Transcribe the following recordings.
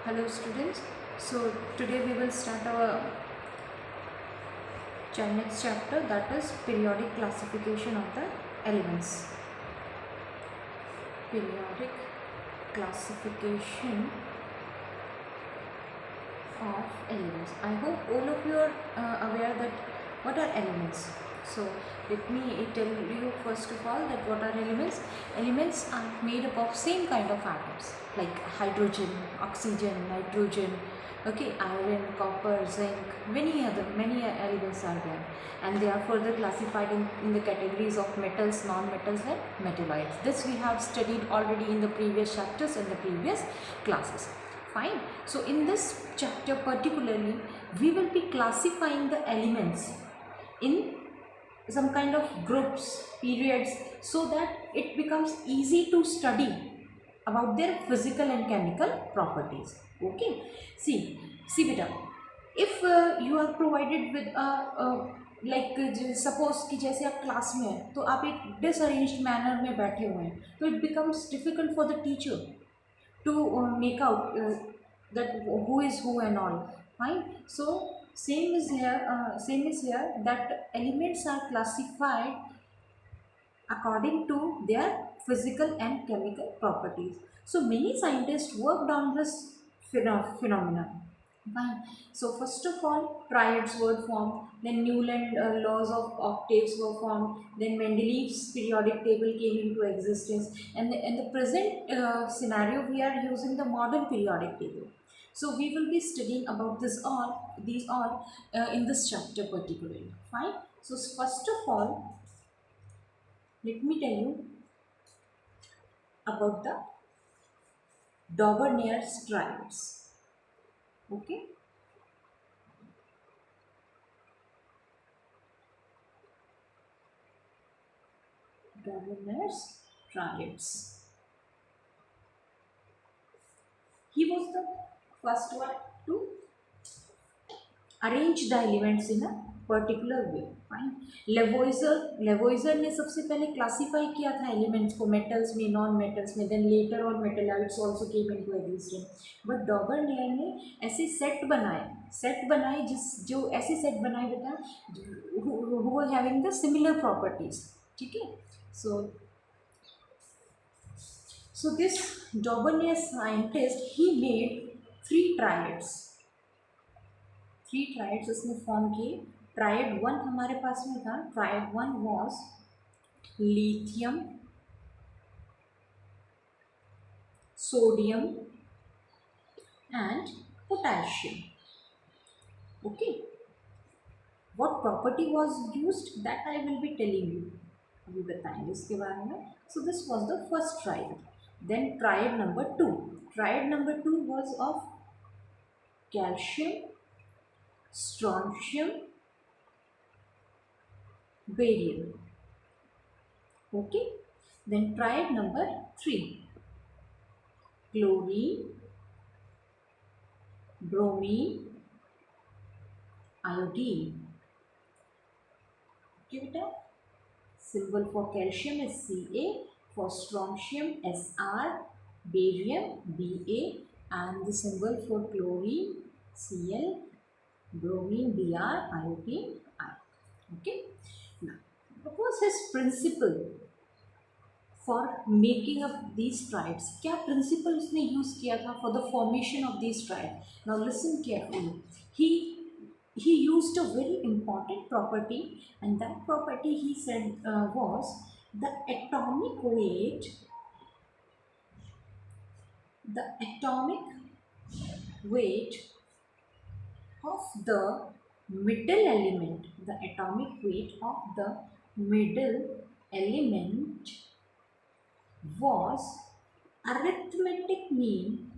Hello students. So today we will start our next chapter, that is periodic classification of the elements. Periodic classification of elements. I hope all of you are aware that what are elements. So let me tell you first of all that what are elements. Elements are made up of same kind of atoms like hydrogen, oxygen, nitrogen, okay, iron, copper, zinc, many elements are there, and they are further classified in the categories of metals, non-metals and metalloids. This we have studied already in the previous chapters and the previous classes. Fine. So in this chapter particularly, we will be classifying the elements in some kind of groups, periods, so that it becomes easy to study about their physical and chemical properties. Okay. See beta, if you are provided with a like suppose कि जैसे आप class में हैं तो आप एक डिसअरेंज्ड manner में बैठे हुए हैं, तो it becomes difficult for the teacher to make out that who is who and all. Fine. So same is here, that elements are classified according to their physical and chemical properties. So many scientists worked on this phenomena. Fine. So first of all, triads were formed, then Newland laws of octaves were formed, then Mendeleev's periodic table came into existence, and in the present scenario we are using the modern periodic table. So we will be studying about these all in this chapter particularly. Fine. So first of all, let me tell you about the Daubernier's triads. Okay. Daubernier's triads. He was the first one to arrange the elements in a particular way. Fine. Lavoisier ने सबसे पहले classify किया था elements को metals में, non metals में, then later और metalloids also came into existence. But Dobereiner ने ऐसे सेट बनाए जो ऐसे सेट बनाए बेटा who were having the similar properties. ठीक है. So this Daubernier's scientist, he made three triads उसने फॉर्म किए. ट्रायड वन हमारे पास में था. Triad one was lithium, sodium and potassium. Okay. What property was used that I will be telling you, अभी बताएंगे इसके बारे में. So this was the first triad. Then triad number two was of calcium, strontium, barium. Okay. Then triad number 3, chlorine, bromine, iodine. Okay beta. Symbol for calcium is Ca, for strontium Sr, barium Ba, and the symbol for chlorine Cl, bromine Br, iodine I. Okay. Now, what was his principle for making up these triads? क्या principle उसने use किया था for the formation of these triads? Now listen carefully. He used a very important property, and that property he said was the atomic weight. The atomic weight of the middle element, the atomic weight of the middle element was arithmetic mean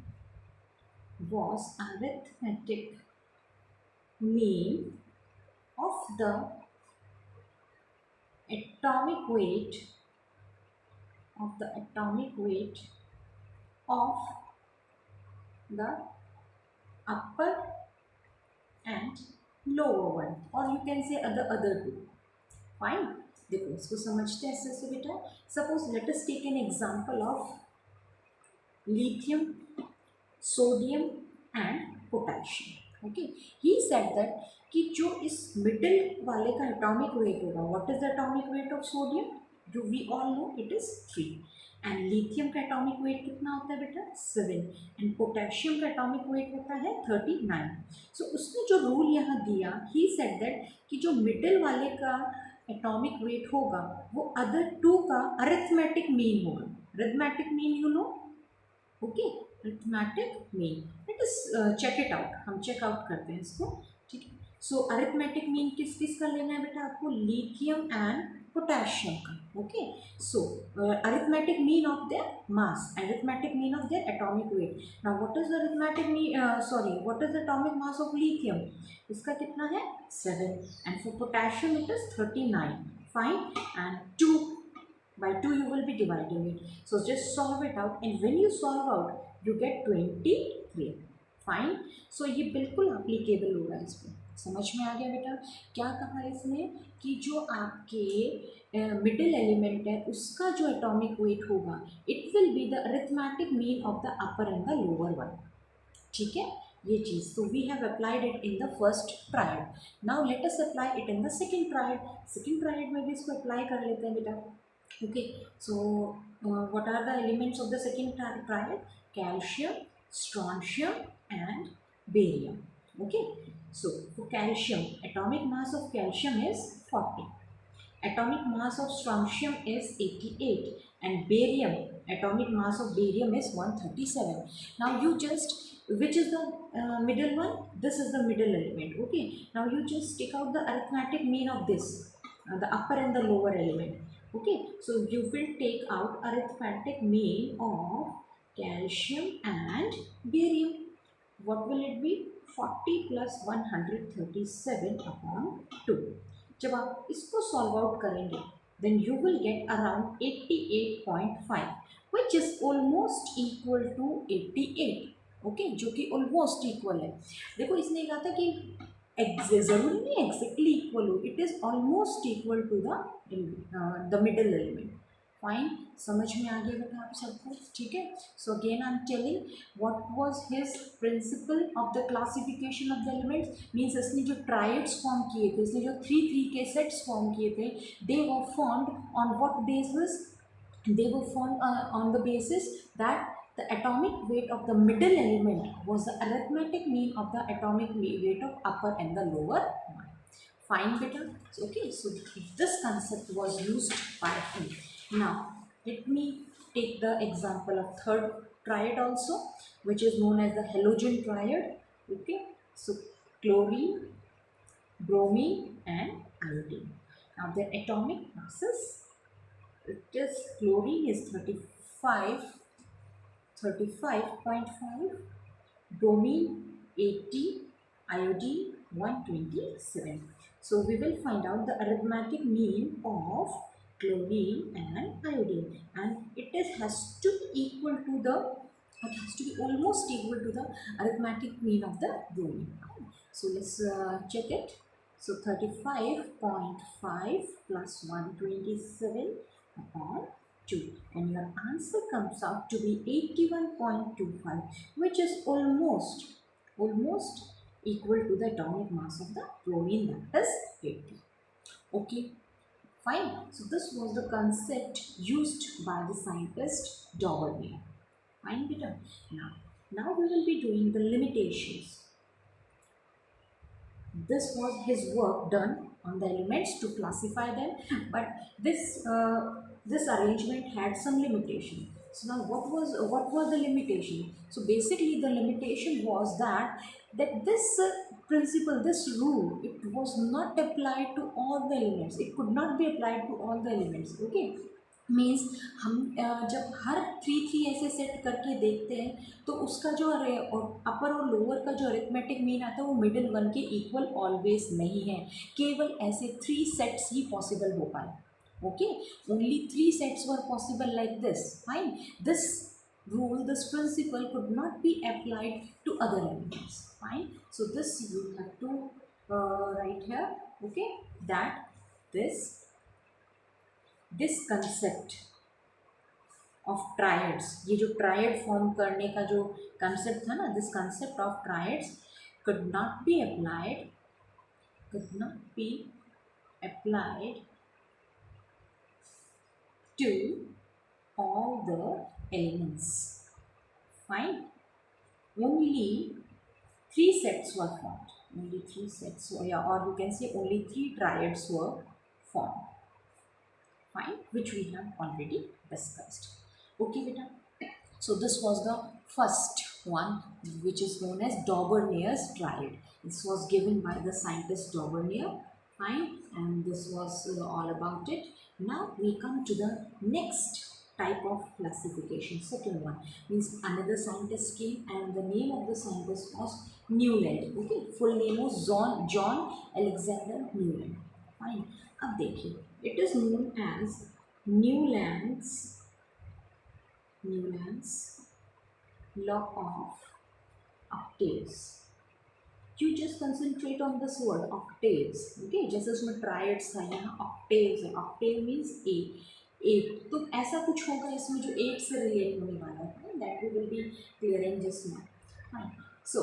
of the atomic weight of the upper and lower one, or you can say the other two. Fine. देखो इसको समझते हैं ऐसे बेटा. Suppose let us take an example of lithium, sodium and potassium. Okay, he said that कि जो इस middle वाले का एटॉमिक वेट होगा, what is the atomic weight of sodium, जो we all know it is 3, and lithium का atomic weight कितना होता है बेटा 7, एंड पोटेशियम का एटॉमिक वेट होता है 39. सो उसने जो रूल यहाँ दिया, ही सेड दैट कि जो मिडिल वाले का एटॉमिक वेट होगा वो अदर टू का अरिथमेटिक मीन होगा. Arithmetic mean you know, okay, arithmetic mean, let us check it out, हम चेक आउट करते हैं इसको. ठीक है, सो अरिथमेटिक मीन किस किस का लेना है बेटा आपको, लिथियम एंड पोटेशियम का. Okay, so arithmetic mean of their mass, arithmetic mean of their atomic weight. Now what is the arithmetic mean, sorry, what is the atomic mass of lithium, इसका कितना है 7, and for potassium it is 39. Fine, and 2 by 2 you will be dividing it, so just solve it out, and when you solve out you get 23. Fine, सो ये बिल्कुल applicable होगा इस पर. समझ में आ गया बेटा, क्या कहा इसने कि जो आपके मिडिल एलिमेंट है उसका जो एटॉमिक वेट होगा it will be the arithmetic mean of the upper and the lower one. ठीक है, ये चीज़ तो we have applied it in the first triad. Now let us apply it in the second triad. Second triad में भी इसको apply कर लेते हैं बेटा. Okay, so what are the elements of the second triad? Calcium, strontium and barium. Okay, so for calcium, atomic mass of calcium is 40, atomic mass of strontium is 88, and barium, atomic mass of barium is 137. Now you just, which is the middle one, this is the middle element. Okay, now you just take out the arithmetic mean of this, the upper and the lower element. Okay, so you will take out arithmetic mean of calcium and barium. What will it be? 40 plus 137 upon 2. जब आप इसको solve out करेंगे then you will get around 88.5, which is almost equal to 88. Okay, जो कि almost equal है. देखो इसने कहा था कि ज़रूरी नहीं एग्जैक्टली इक्वल हो, it is almost equal to the middle element. Fine, समझ में आ गया बेटा आप सबको. ठीक है, so again I am telling what was his principle of the classification of the elements. Means इसने जो ट्रायड्स फॉर्म किए थे, इसने जो 3 के सेट्स फॉर्म किए थे, they were formed on what basis, they were formed on the basis that the atomic weight of the middle element was the arithmetic mean of the atomic weight of upper and the lower one. Fine beta. Okay, so this concept was used by him. Now let me take the example of third triad also, which is known as the halogen triad. Okay, so chlorine, bromine and iodine. Now their atomic masses, it is chlorine is 35.5, bromine 80, iodine 127. So we will find out the arithmetic mean of chlorine and iodine, and it has to equal to the, it has to be almost equal to the arithmetic mean of the bromine. So let's check it. So 35.5 plus 127 upon 2, and your answer comes out to be 81.25, which is almost equal to the atomic mass of the bromine, that is 80. Okay, fine. So this was the concept used by the scientist Dauvergne. Fine beta. Now we will be doing the limitations. This was his work done on the elements to classify them, but this arrangement had some limitation. So now what was the limitation? So basically the limitation was that this principle, this rule, it was not applied to all the elements. It could not be applied to all the elements. Okay, means हम जब हर 3 ऐसे set करके देखते हैं तो उसका जो अपर और लोअर का जो अरिथमेटिक मीन आता है वो मिडिल वन के इक्वल ऑलवेज नहीं है. केवल ऐसे 3 सेट्स ही पॉसिबल हो पाए. Okay, only 3 sets were possible like this. Fine, this rule, this principle could not be applied to other elements. Fine, so this you have to write here. Okay, that this concept of triads, ये जो triad form करने का जो concept था ना, this concept of triads could not be applied, could not be applied to all the elements. Fine. Only three sets were formed. Only three sets were, yeah, or you can say only three triads were formed. Fine, which we have already discussed. Okay, beta. So this was the first one, which is known as Dauberneur's triad. This was given by the scientist Daubernier. Fine, and this was all about it. Now we come to the next type of classification. Second one means another scientist came, and the name of the scientist was Newland. Okay, full name was John Alexander Newland. Fine. अब देखिए, it is known as Newland's law of octaves. You just concentrate on this word octaves. Okay, जैसे उसमें triads था, यहाँ octaves है. octave means eight. तो ऐसा कुछ होगा इसमें जो 8 से रिलेट होने वाला है. That we will be clearing just now. Fine. So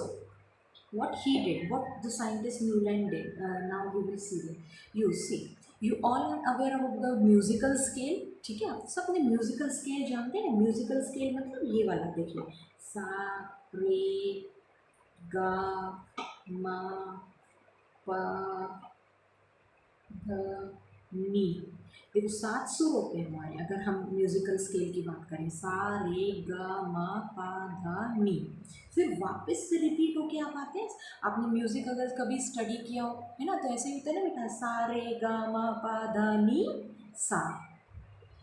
what he did, what the scientist Newland did, now we will see it. You see, you all are aware about the musical scale. ठीक है, आप सब ने musical scale जानते हैं. Musical scale मतलब ये वाला देखिए, सा रे गा मा पा ध नी. देखो 7 सुर होते हैं हमारे, अगर हम म्यूजिकल स्केल की बात करें. सा रे ग म पा ध नी. फिर वापस से रिपीट होके आप आते हैं. आपने म्यूजिक अगर कभी स्टडी किया हो, है ना, तो ऐसे ही होता है ना बेटा, सा रे ग म पा ध नी सा,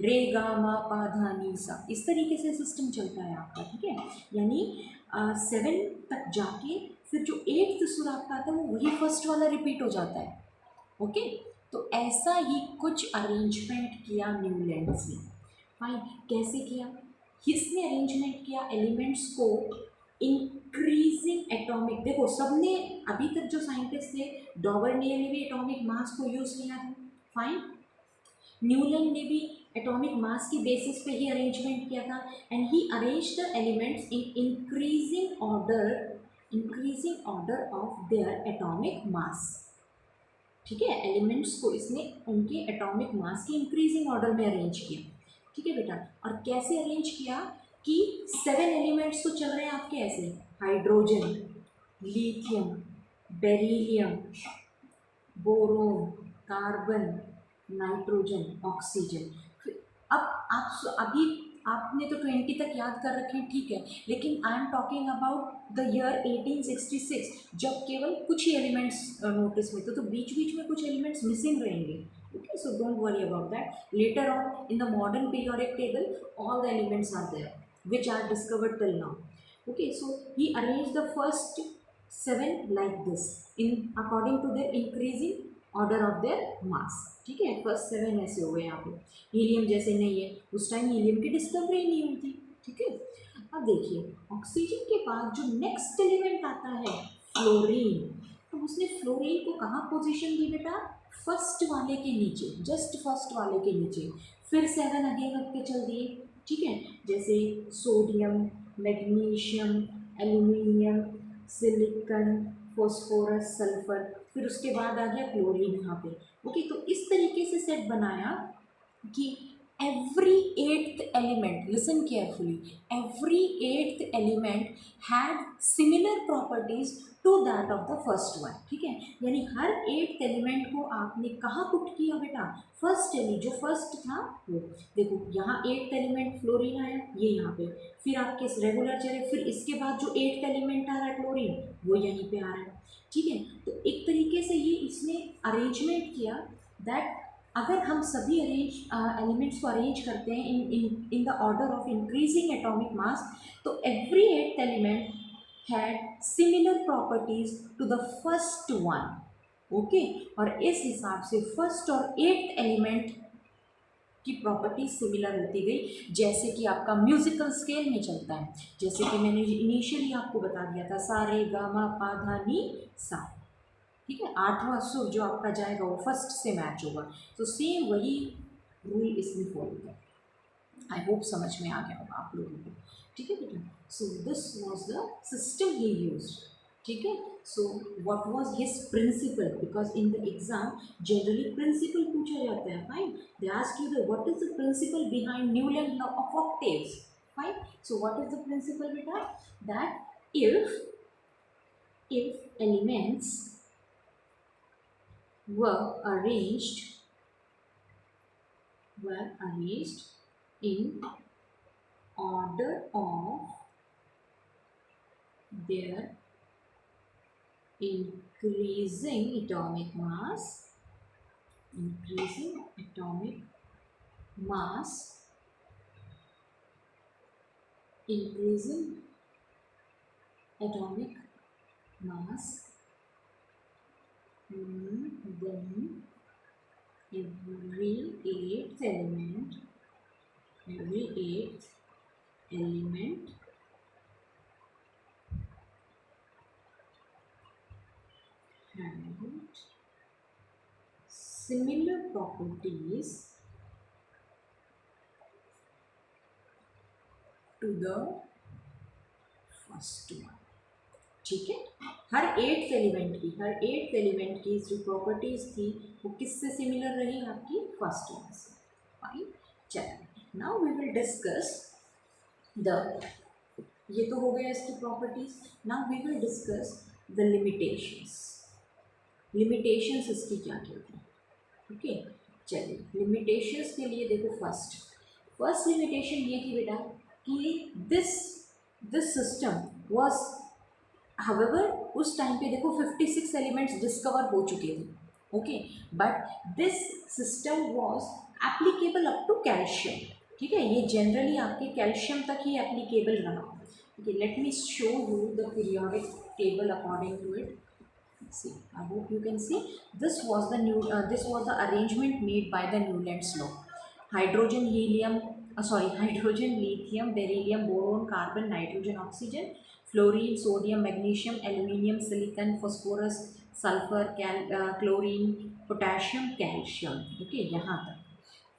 रे गा मा पा धा नी सा. इस तरीके से सिस्टम चलता है आपका. ठीक है, यानी 7 तक जाके फिर जो 8th सुर आपका आता है वो वही फर्स्ट वाला रिपीट हो जाता है. ओके, तो ऐसा ही कुछ अरेंजमेंट किया न्यूलैंड्स ने. फाइन. कैसे किया? किसने अरेंजमेंट किया एलिमेंट्स को इंक्रीजिंग एटॉमिक. देखो सबने अभी तक जो साइंटिस्ट थे, डॉबरनियर ने भी एटॉमिक मास को यूज़ किया है. फाइन. न्यूलैंड ने भी एटॉमिक मास की बेसिस पे ही अरेंजमेंट किया था. And he arrange the elements in increasing order of their atomic मास. ठीक है, एलिमेंट्स को इसने उनके एटॉमिक मास के इंक्रीजिंग ऑर्डर में अरेंज किया. ठीक है बेटा, और कैसे अरेंज किया कि 7 एलिमेंट्स तो चल रहे हैं आपके ऐसे, hydrogen, lithium, beryllium, boron, carbon, nitrogen, oxygen. अब आप अभी आपने तो 20 तक याद कर रखे हैं, ठीक है, लेकिन I am talking about the year 1866, जब केवल कुछ ही एलिमेंट्स नोटिस में थे. तो बीच बीच में कुछ एलिमेंट्स मिसिंग रहेंगे. Okay, so don't worry about that. Later on in the modern periodic table all the elements are there which are discovered till now. Okay, so he arrange the first 7 like this in according to their increasing order of their mass. ठीक है, first 7 ऐसे हो गए यहाँ पे. Helium जैसे नहीं है, उस टाइम हीलियम की डिस्कवरी नहीं हुई थी. ठीक है, अब देखिए ऑक्सीजन के बाद जो नेक्स्ट एलिमेंट आता है फ्लोरीन. तो उसने फ्लोरीन को कहाँ पोजीशन दी बेटा? फर्स्ट वाले के नीचे, जस्ट फर्स्ट वाले के नीचे. फिर 7 आगे रख के चल दिए. ठीक है, जैसे sodium, magnesium, aluminium, silicon, phosphorus, sulphur. फिर उसके बाद आ गया क्लोरीन यहाँ पे. ओके, तो इस तरीके से सेट बनाया कि every 8th element, listen carefully, every 8th element had similar properties to that of the first one. ठीक है, यानी हर 8th element को आपने कहाँ पुट किया बेटा? फर्स्ट एलिमेंट जो फर्स्ट था वो. देखो यहाँ 8th element फ्लोरीन आया, ये यहाँ पे. फिर आपके रेगुलर चले, फिर इसके बाद जो 8th element आ रहा है क्लोरीन, वो यहीं पे आ रहा है. ठीक है, तो एक तरीके से ये इसने अरेंजमेंट किया दैट अगर हम सभी एलिमेंट्स को अरेंज करते हैं in the order of increasing atomic mass, तो every 8th element had similar properties to the first one. Okay, और इस हिसाब से फर्स्ट और 8th एलिमेंट की प्रॉपर्टी सिमिलर होती गई, जैसे कि आपका म्यूजिकल स्केल में चलता है. जैसे कि मैंने इनिशियली आपको बता दिया था, सा रे गा मा पा धा नी सा. ठीक है, 8वां सुर जो आपका जाएगा वो फर्स्ट से मैच होगा. तो सेम वही रूल इसमें फॉलो कर. आई होप समझ में आ गया होगा आप लोगों को, ठीक है बेटा। So this was the system he use, ठीक है। So what was his principle, because in the exam generally principle पूछा जाता है, fine. They ask you the what is the principle behind Newland law of octaves, fine. So what is the principle बेटा, that if elements were arranged in order of their increasing atomic mass, increasing atomic mass, increasing atomic mass, then every eighth element had similar properties to the first one, ठीक है। हर eighth element की जो properties थी वो किससे similar रही, आपकी first one से, फाइन। चलिए now we will discuss the, ये तो हो गया इसकी properties. Now we will discuss the limitations इसकी क्या क्या थी, ओके। चलिए लिमिटेशंस के लिए देखो, फर्स्ट लिमिटेशन ये थी बेटा कि दिस सिस्टम वाज, हावेवर उस टाइम पे देखो 56 एलिमेंट्स डिस्कवर हो चुके थे, okay, but this system was applicable up to calcium, ठीक है। ये जनरली आपके कैल्शियम तक ही एप्लीकेबल रहा, okay. Let me show you the periodic table according to it. See, I hope you can see. This was the arrangement made by the Newland's law. Hydrogen, helium, hydrogen, lithium, beryllium, boron, carbon, nitrogen, oxygen, fluorine, sodium, magnesium, aluminium, silicon, phosphorus, sulfur, chlorine, potassium, calcium. Okay, यहाँ तक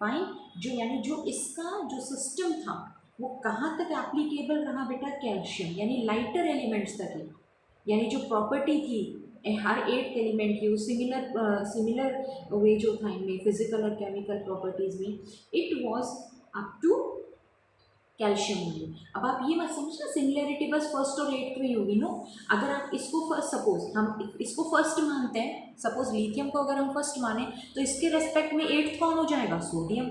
fine. जो इसका जो system था वो कहाँ तक applicable रहा बेटा, कैल्शियम यानी लाइटर एलिमेंट्स तक ही, यानी जो प्रॉपर्टी थी हर एट एलिमेंट की, वो सिमिलर वे जो था इनमें फिजिकल और केमिकल प्रॉपर्टीज़ में, it was up to calcium only. अब आप ये मत समझना सिमिलरिटी बस फर्स्ट और एट्थ में होगी, नो। अगर आप इसको फर्स्ट, सपोज हम इसको फर्स्ट मानते हैं, सपोज लिथियम को अगर हम फर्स्ट माने तो इसके रेस्पेक्ट में एट्थ कौन हो जाएगा, सोडियम,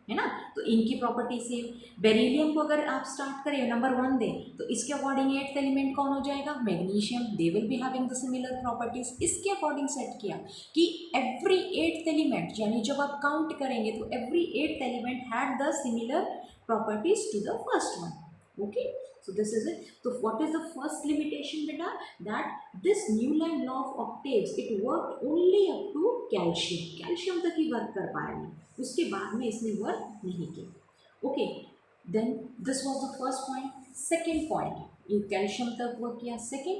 है ना। तो इनकी प्रॉपर्टी सेम। बेरिलियम को अगर आप स्टार्ट करें नंबर 1 दें तो इसके अकॉर्डिंग एट्थ एलिमेंट कौन हो जाएगा, magnesium. They will be having the similar properties. इसके अकॉर्डिंग सेट किया कि एवरी एट्थ एलिमेंट, यानी जब आप काउंट करेंगे तो every eighth element had the similar properties to the first one, okay. So this is it. So what is the first limitation beta? That this Newland law of octaves, it worked only up to calcium. Calcium तक ही work कर पाया, उसके बाद में इसने work नहीं किया, okay. Then this was the first point. Second point, ये कैल्शियम तक वर्क किया। Second,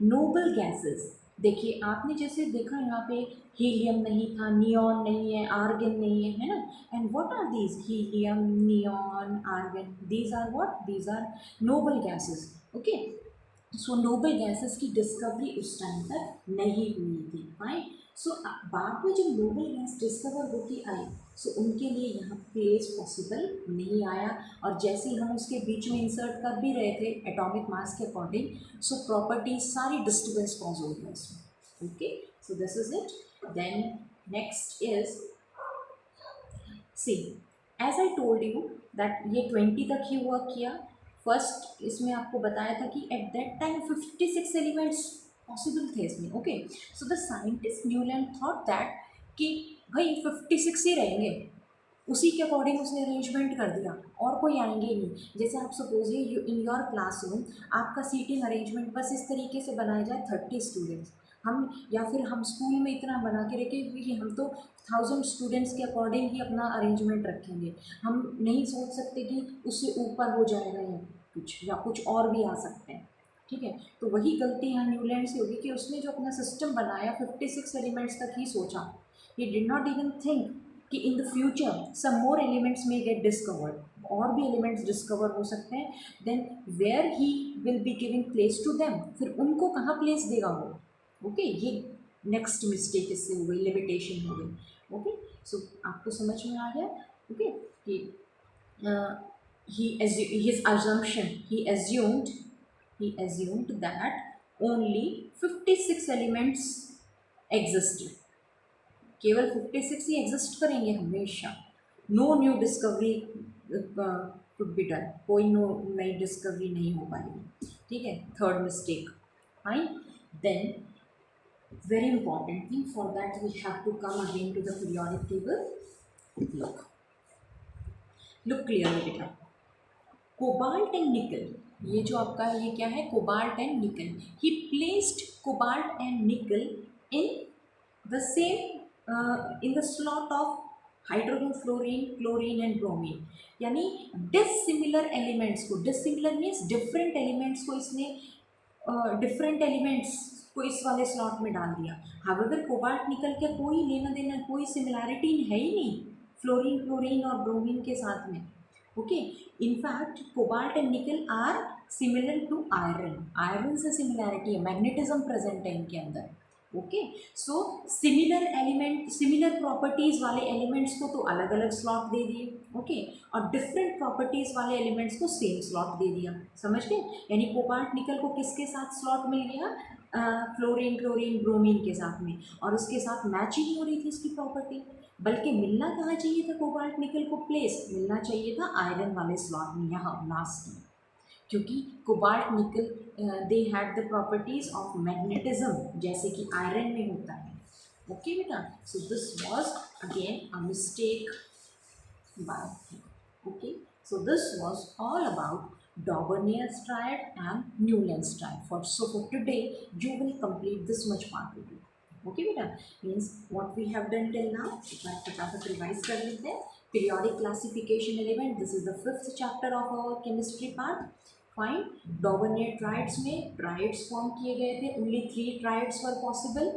noble gases. देखिए आपने जैसे देखा यहाँ पे हीलियम नहीं था, नियॉन नहीं है, आर्गन नहीं है, है ना। And what are these, helium, neon, argon, these are what, these are noble gases, okay. So noble gases की डिस्कवरी उस टाइम तक नहीं हुई थी, फाइन। सो बाद में जब नोबल गैस डिस्कवर होती आई, सो उनके लिए यहाँ प्लेस पॉसिबल नहीं आया। और जैसे ही हम उसके बीच में इंसर्ट कर भी रहे थे एटॉमिक मास के अकॉर्डिंग, सो प्रॉपर्टीज सारी डिस्टर्बेंस कॉज हो गई इसमें, okay. So this is it. Then next is, see as I told you that ये 20 तक ही वर्क किया। फर्स्ट इसमें आपको बताया था कि at that time 56 elements possible थे इसमें, okay. So the scientist Newland thought that कि भाई 56 ही रहेंगे, उसी के अकॉर्डिंग उसने अरेंजमेंट कर दिया, और कोई आएंगे ही नहीं। जैसे आप सपोजिए इन योर क्लासरूम आपका सीटिंग अरेंजमेंट बस इस तरीके से बनाया जाए 30 स्टूडेंट्स, हम या फिर हम स्कूल में इतना बना के रखें कि हम तो 1000 स्टूडेंट्स के अकॉर्डिंग ही अपना अरेंजमेंट रखेंगे। हम नहीं सोच सकते कि उससे ऊपर हो जाएगा या कुछ और भी आ सकते हैं, ठीक है। तो वही गलती यहाँ न्यूलैंड से होगी कि उसने जो अपना सिस्टम बनाया 56 एलिमेंट्स तक ही सोचा। He did not even think कि in the future some more elements में गेट डिस्कवर्ड, और भी एलिमेंट्स डिस्कवर हो सकते हैं, then where he will be giving place to them, फिर उनको कहाँ प्लेस देगा वो। ओके, ये नेक्स्ट मिस्टेक इससे हो गई, लिमिटेशन हो गई। ओके, सो आपको समझ में आ गया। ओके, कि his assumption, he assumed that only 56 elements existed, केवल 56 ही एग्जिस्ट करेंगे हमेशा, no new discovery could be done, कोई नई डिस्कवरी नहीं हो पाएगी। ठीक है, third mistake. Fine, then very important thing, for that we have to come again to the periodic table. look clearly बेटा, कोबाल्ट एंड निकल, ये जो आपका ये क्या है, कोबाल्ट एंड निकल, ही प्लेस्ड कोबाल्ट एंड निकल in the same in the slot of hydrogen, fluorine, chlorine and bromine, यानी डिसिमिलर एलिमेंट्स को, डिसिमिलर मीन्स डिफरेंट एलिमेंट्स को इसने डिफरेंट एलिमेंट्स को इस वाले स्लॉट में डाल दिया। हावेवर कोबाल्ट निकल के कोई लेना देना, कोई सिमिलैरिटी है ही नहीं फ्लोरीन, क्लोरीन और ब्रोमीन के साथ में। Okay, in fact cobalt and nickel are similar to iron, iron से सिमिलैरिटी है, मैग्नेटिज्म प्रेजेंट है इनके अंदर। Okay, so similar element, similar properties वाले एलिमेंट्स को तो अलग अलग स्लॉट दे दिए। ओके, और डिफरेंट प्रॉपर्टीज़ वाले एलिमेंट्स को सेम स्लॉट दे दिया। समझ गए, यानी कोबाल्ट निकल को किसके साथ स्लॉट मिल गया, फ्लोरीन, क्लोरीन, ब्रोमीन के साथ में, और उसके साथ मैच ही नहीं हो रही थी इसकी प्रॉपर्टी। बल्कि मिलना कहाँ चाहिए था कोबाल्ट निकल को प्लेस, मिलना चाहिए था आयरन वाले स्लॉट में, यहाँ लास्ट में, क्योंकि cobalt nickel they had the properties of magnetism जैसे कि आयरन में होता है। ओके बेटा, so this was again a mistake by. Okay, so this was all about Daubernier triad and Newlands triad. So for today you will complete this much part with you. Okay बेटा, means what we have done till now, एक बार फटाफट revise कर लेते हैं। Periodic classification element, this is the 5th chapter of our chemistry part. Fine, Daubernier triads में triads form किए गए थे, only 3 triads were possible.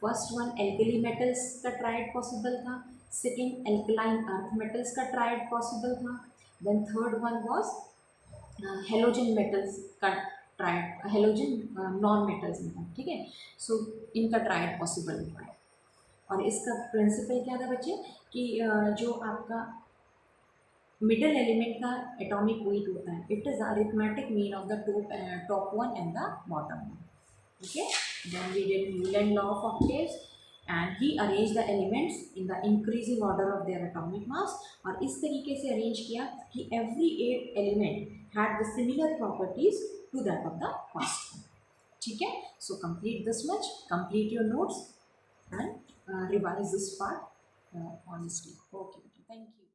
First one alkali metals का ट्राइड पॉसिबल था, सेकेंड एल्कलाइन अर्थ मेटल्स का triad possible था, then third one was halogen metals का triad, halogen non metals में था। ठीक है, सो इनका ट्राइड पॉसिबल हुआ है। और इसका प्रिंसिपल क्या था बच्चे, कि जो आपका मिडल एलिमेंट का एटॉमिक वेट होता है, it is arithmetic mean of the top one and the bottom one. Okay, then we did Newland law of octaves and he arrange the elements in the increasing order of their atomic mass, और इस तरीके से अरेंज किया कि every 8 element had the similar properties to that of the first one. ठीक है, so complete this much, complete your notes and revise this part honestly. Okay, thank you.